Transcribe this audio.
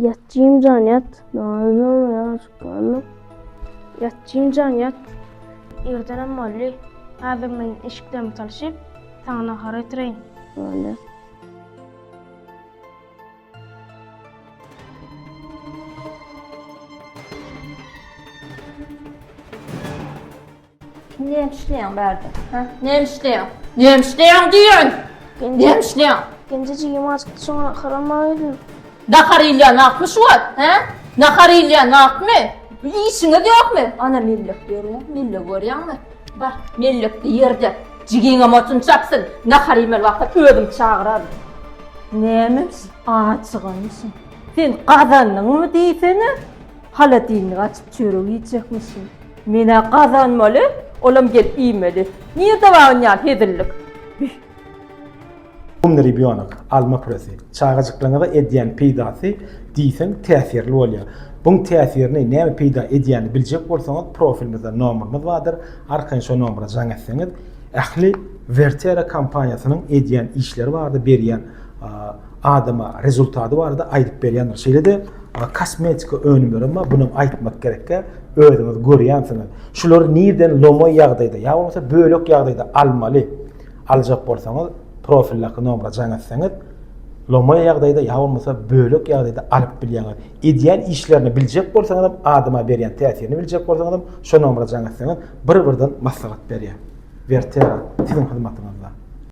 Yatçıyım zaniyat. Nazım ya çıkanım. Yatçıyım zaniyat. Ertenem molly. Hazır men eşikden talşıp sana haretireyim. Öyle. Ne işleyen berdi? Ne işleyen? Ne işleyen diyorsun? Ne işleyen? Genceciğim azıcık sonra karamaydı. Nakar ilyan akmış var, he? Nakar ilyan akmı? İşiniz yok mu? Ana millek görüyor, millek görüyor mu? Bak, millek de yerde. Cigine motun çapsın, nakar imel vakti ödüm çağırar. Neymiş? Açığınmışsın. Sen kazandın mı deysene? Hala dilini açıp çörüğü yiyecekmişsin. Mine kazanmalı, oğlum gel iymeli. Niye davağın ya hedirlik? Bunları biyonik alma prosesi. Çağıcıklığına da ediyen peydası deysen tesirli oluyor. Bunun tesirini ne peyda ediyeni bilecek olsanız profilimizde numarımız vardır. Arkan şu numara canetсeniz ahli Vertera kampanyasının ediyen işleri vardı, beriyen adama rezultatı vardı, ayıp beriyen şeyle de kosmetik önümler ama bunu aytmak gerekli. Ödünüz görüyorsunuz. Şuları nereden lomo yağdaydı ya olmasa bölük yağdaydı almalı. Alacak olsanız profildeki numara canetсeniz lomoya yağdayda ya olmasa bölük yağdayda alıp bilýäňiz. İdeal işlerini biljek bolsaňyz, adyma berýän täsirini biljek bolsaňyz, şu numara canetсeniz bir-birden maslahat berýär. Vertera, sizin hyzmatyňyzda.